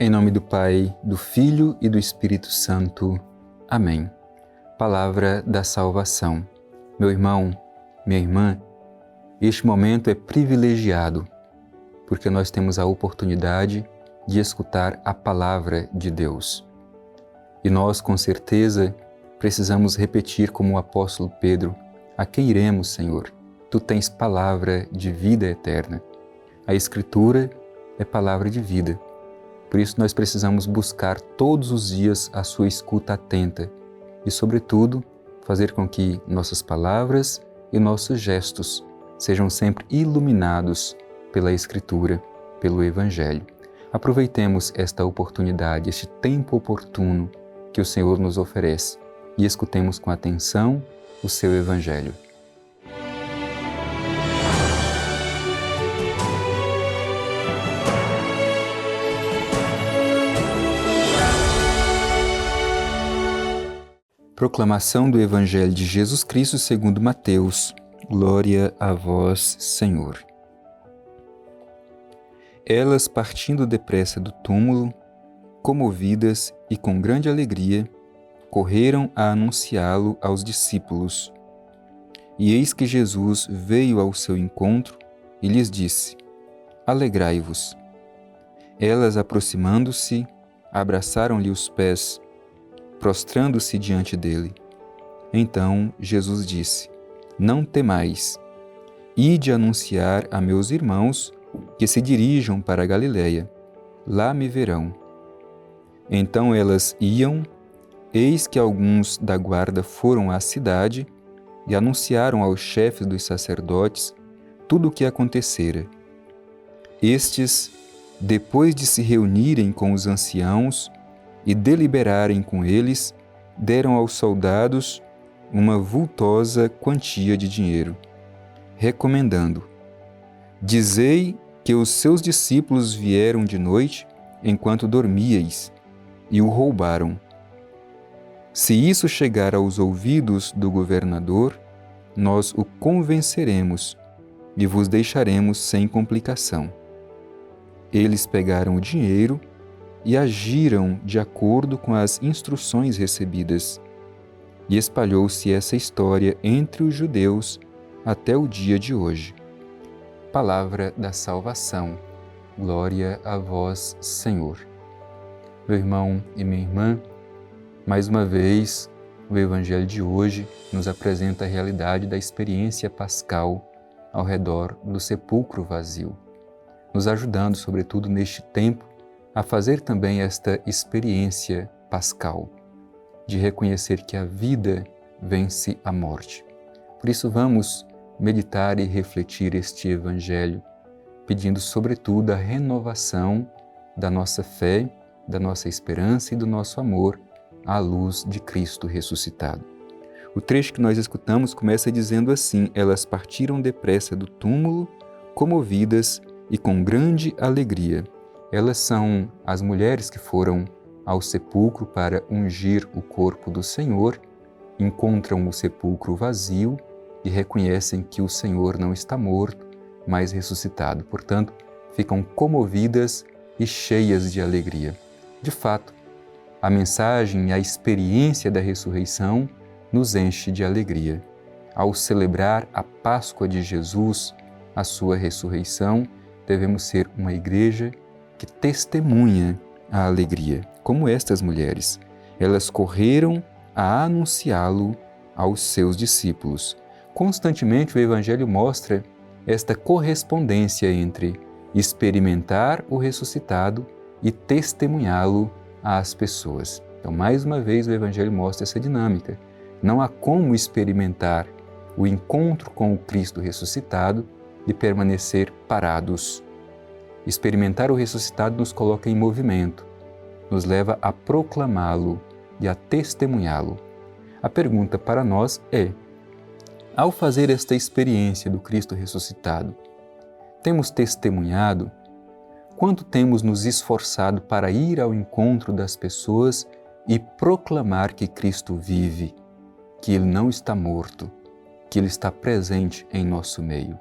Em nome do Pai, do Filho e do Espírito Santo. Amém. Palavra da salvação. Meu irmão, minha irmã, este momento é privilegiado, porque nós temos a oportunidade de escutar a palavra de Deus. E nós, com certeza, precisamos repetir como o apóstolo Pedro: a quem iremos, Senhor? Tu tens palavra de vida eterna. A Escritura é palavra de vida. Por isso nós precisamos buscar todos os dias a sua escuta atenta e, sobretudo, fazer com que nossas palavras e nossos gestos sejam sempre iluminados pela Escritura, pelo Evangelho. Aproveitemos esta oportunidade, este tempo oportuno que o Senhor nos oferece e escutemos com atenção o seu Evangelho. Proclamação do Evangelho de Jesus Cristo segundo Mateus. Glória a vós, Senhor. Elas, partindo depressa do túmulo, comovidas e com grande alegria, correram a anunciá-lo aos discípulos. E eis que Jesus veio ao seu encontro e lhes disse: Alegrai-vos. Elas, aproximando-se, abraçaram-lhe os pés, prostrando-se diante dele. Então Jesus disse: Não temais, ide anunciar a meus irmãos que se dirijam para a Galiléia, lá me verão. Então elas iam, eis que alguns da guarda foram à cidade e anunciaram aos chefes dos sacerdotes tudo o que acontecera. Estes, depois de se reunirem com os anciãos e deliberarem com eles, deram aos soldados uma vultosa quantia de dinheiro, recomendando: Dizei que os seus discípulos vieram de noite enquanto dormíeis e o roubaram. Se isso chegar aos ouvidos do governador, nós o convenceremos e vos deixaremos sem complicação. Eles pegaram o dinheiro e agiram de acordo com as instruções recebidas. E espalhou-se essa história entre os judeus até o dia de hoje. Palavra da salvação. Glória a vós, Senhor. Meu irmão e minha irmã, mais uma vez, o Evangelho de hoje nos apresenta a realidade da experiência pascal ao redor do sepulcro vazio, nos ajudando, sobretudo neste tempo, a fazer também esta experiência pascal, de reconhecer que a vida vence a morte. Por isso vamos meditar e refletir este Evangelho, pedindo sobretudo a renovação da nossa fé, da nossa esperança e do nosso amor à luz de Cristo ressuscitado. O trecho que nós escutamos começa dizendo assim: Elas partiram depressa do túmulo, comovidas e com grande alegria. Elas são as mulheres que foram ao sepulcro para ungir o corpo do Senhor, encontram o sepulcro vazio e reconhecem que o Senhor não está morto, mas ressuscitado. Portanto, ficam comovidas e cheias de alegria. De fato, a mensagem e a experiência da ressurreição nos enche de alegria. Ao celebrar a Páscoa de Jesus, a sua ressurreição, devemos ser uma igreja que testemunha a alegria, como estas mulheres. Elas correram a anunciá-lo aos seus discípulos. Constantemente o Evangelho mostra esta correspondência entre experimentar o ressuscitado e testemunhá-lo às pessoas. Então, mais uma vez, o Evangelho mostra essa dinâmica. Não há como experimentar o encontro com o Cristo ressuscitado e permanecer parados. Experimentar o ressuscitado nos coloca em movimento, nos leva a proclamá-lo e a testemunhá-lo. A pergunta para nós é: ao fazer esta experiência do Cristo ressuscitado, temos testemunhado? Quanto temos nos esforçado para ir ao encontro das pessoas e proclamar que Cristo vive, que Ele não está morto, que Ele está presente em nosso meio?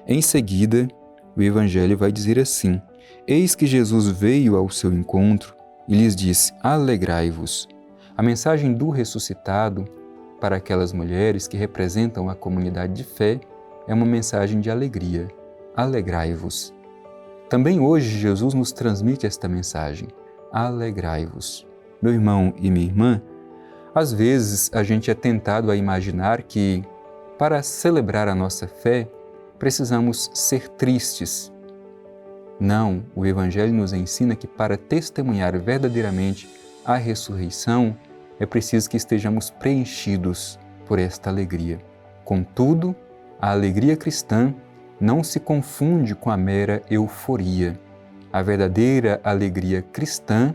Em seguida, o Evangelho vai dizer assim: Eis que Jesus veio ao seu encontro e lhes disse: alegrai-vos. A mensagem do ressuscitado para aquelas mulheres que representam a comunidade de fé é uma mensagem de alegria. Alegrai-vos. Também hoje Jesus nos transmite esta mensagem. Alegrai-vos. Meu irmão e minha irmã, às vezes a gente é tentado a imaginar que, para celebrar a nossa fé, precisamos ser tristes. Não, o Evangelho nos ensina que para testemunhar verdadeiramente a ressurreição, é preciso que estejamos preenchidos por esta alegria. Contudo, a alegria cristã não se confunde com a mera euforia. A verdadeira alegria cristã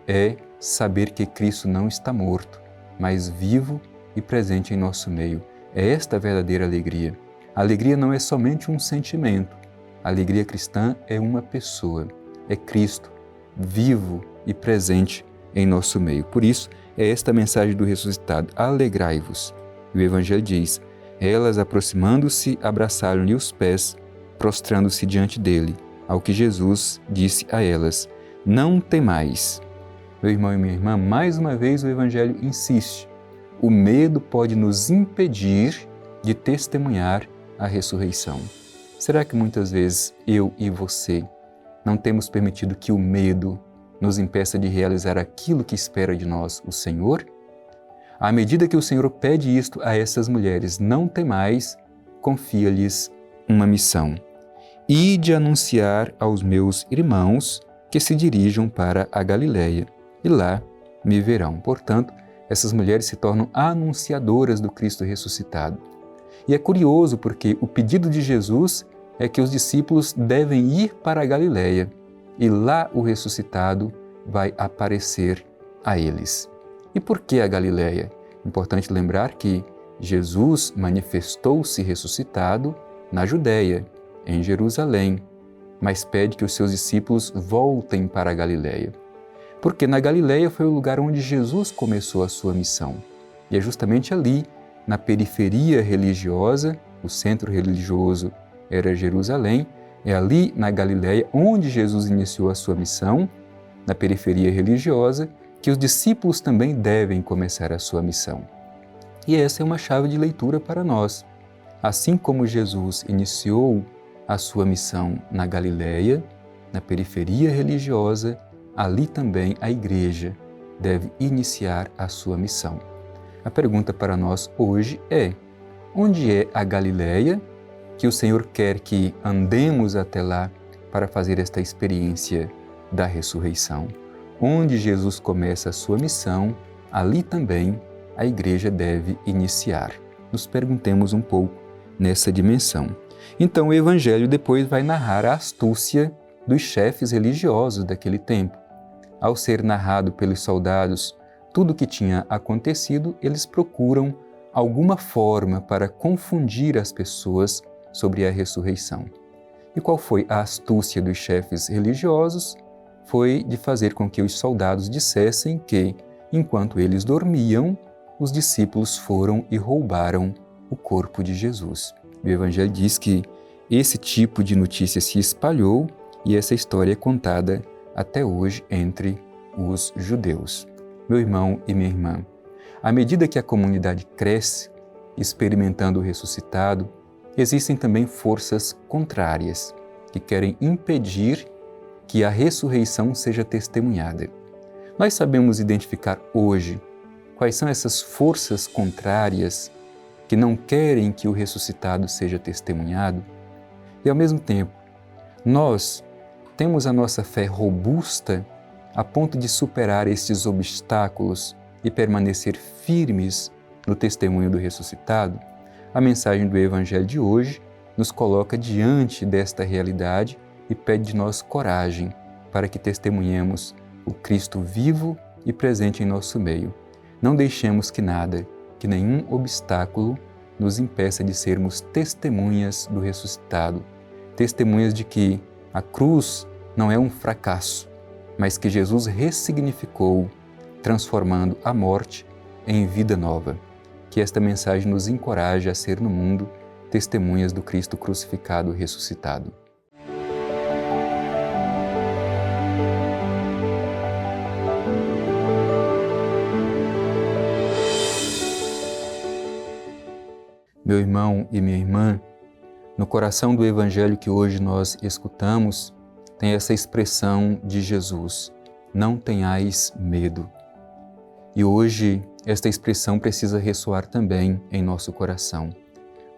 é saber que Cristo não está morto, mas vivo e presente em nosso meio. É esta a verdadeira alegria. A alegria não é somente um sentimento. A alegria cristã é uma pessoa, é Cristo, vivo e presente em nosso meio. Por isso, é esta a mensagem do ressuscitado: alegrai-vos. E o Evangelho diz: elas, aproximando-se, abraçaram-lhe os pés, prostrando-se diante dele, ao que Jesus disse a elas: não temais. Meu irmão e minha irmã, mais uma vez o Evangelho insiste: o medo pode nos impedir de testemunhar a ressurreição. Será que muitas vezes eu e você não temos permitido que o medo nos impeça de realizar aquilo que espera de nós o Senhor? À medida que o Senhor pede isto a essas mulheres: não temais, confia-lhes uma missão: ide anunciar aos meus irmãos que se dirijam para a Galileia, e lá me verão. Portanto, essas mulheres se tornam anunciadoras do Cristo ressuscitado. E é curioso porque o pedido de Jesus é que os discípulos devem ir para a Galileia e lá o ressuscitado vai aparecer a eles. E por que a Galileia? Importante lembrar que Jesus manifestou-se ressuscitado na Judéia, em Jerusalém, mas pede que os seus discípulos voltem para a Galileia. Porque na Galileia foi o lugar onde Jesus começou a sua missão. E é justamente ali, na periferia religiosa, o centro religioso era Jerusalém, é ali na Galileia onde Jesus iniciou a sua missão, na periferia religiosa, que os discípulos também devem começar a sua missão. E essa é uma chave de leitura para nós. Assim como Jesus iniciou a sua missão na Galileia, na periferia religiosa, ali também a Igreja deve iniciar a sua missão. A pergunta para nós hoje é: onde é a Galileia que o Senhor quer que andemos até lá para fazer esta experiência da ressurreição? Onde Jesus começa a sua missão, ali também a Igreja deve iniciar. Nos perguntemos um pouco nessa dimensão. Então o Evangelho depois vai narrar a astúcia dos chefes religiosos daquele tempo. Ao ser narrado pelos soldados tudo o que tinha acontecido, eles procuram alguma forma para confundir as pessoas sobre a ressurreição. E qual foi a astúcia dos chefes religiosos? Foi de fazer com que os soldados dissessem que, enquanto eles dormiam, os discípulos foram e roubaram o corpo de Jesus. O Evangelho diz que esse tipo de notícia se espalhou e essa história é contada até hoje entre os judeus. Meu irmão e minha irmã, à medida que a comunidade cresce, experimentando o ressuscitado, existem também forças contrárias que querem impedir que a ressurreição seja testemunhada. Nós sabemos identificar hoje quais são essas forças contrárias que não querem que o ressuscitado seja testemunhado? E ao mesmo tempo, nós temos a nossa fé robusta a ponto de superar estes obstáculos e permanecer firmes no testemunho do ressuscitado? A mensagem do Evangelho de hoje nos coloca diante desta realidade e pede de nós coragem para que testemunhemos o Cristo vivo e presente em nosso meio. Não deixemos que nada, que nenhum obstáculo nos impeça de sermos testemunhas do ressuscitado, testemunhas de que a cruz não é um fracasso, mas que Jesus ressignificou, transformando a morte em vida nova. Que esta mensagem nos encoraje a ser no mundo testemunhas do Cristo crucificado e ressuscitado. Meu irmão e minha irmã, no coração do Evangelho que hoje nós escutamos, tem essa expressão de Jesus: não tenhais medo. E hoje esta expressão precisa ressoar também em nosso coração.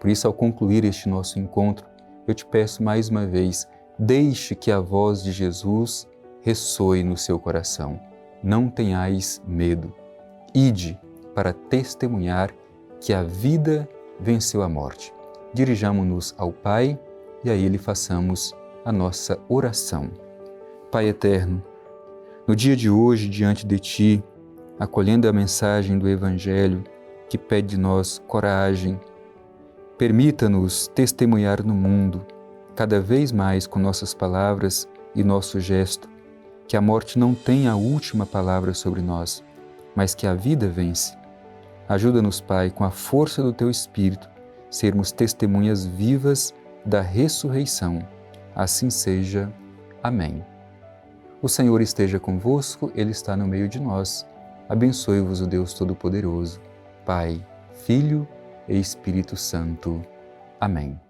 Por isso, ao concluir este nosso encontro, eu te peço mais uma vez, deixe que a voz de Jesus ressoe no seu coração. Não tenhais medo. Ide para testemunhar que a vida venceu a morte. Dirijamo-nos ao Pai e a Ele façamos a nossa oração. Pai eterno, no dia de hoje, diante de Ti, acolhendo a mensagem do Evangelho que pede de nós coragem, permita-nos testemunhar no mundo, cada vez mais com nossas palavras e nosso gesto, que a morte não tenha a última palavra sobre nós, mas que a vida vence. Ajuda-nos, Pai, com a força do Teu Espírito, sermos testemunhas vivas da ressurreição. Assim seja. Amém. O Senhor esteja convosco, Ele está no meio de nós. Abençoe-vos o Deus Todo-Poderoso, Pai, Filho e Espírito Santo. Amém.